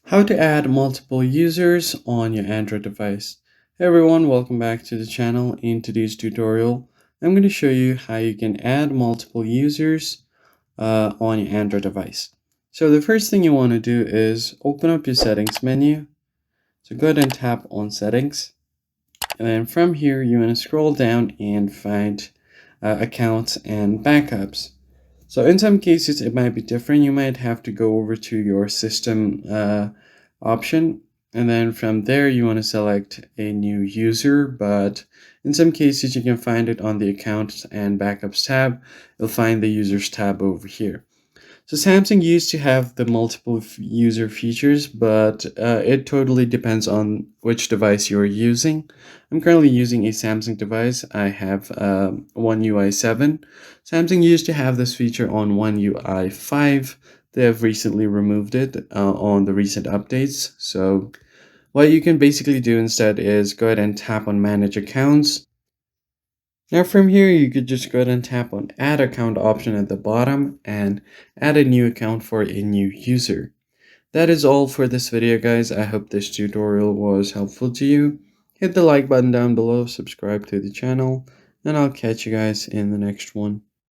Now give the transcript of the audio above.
How to add multiple users on your Android device. Hey everyone, welcome back to the channel. In today's tutorial, I'm going to show you how you can add multiple users on your Android device. So the first thing you want to do is open up your settings menu. So go ahead and tap on settings. And then from here, you want to scroll down and find accounts and backups. So in some cases, it might be different. You might have to go over to your system option. And then from there, you want to select a new user. But in some cases, you can find it on the accounts and backups tab. You'll find the users tab over here. So Samsung used to have the multiple user features, but it totally depends on which device you're using. I'm currently using a Samsung device. I have One UI 7. Samsung used to have this feature on One UI 5. They have recently removed it on the recent updates. So what you can basically do instead is go ahead and tap on Manage Accounts. Now from here, you could just go ahead and tap on Add Account option at the bottom and add a new account for a new user. That is all for this video, guys. I hope this tutorial was helpful to you. Hit the like button down below, subscribe to the channel, and I'll catch you guys in the next one.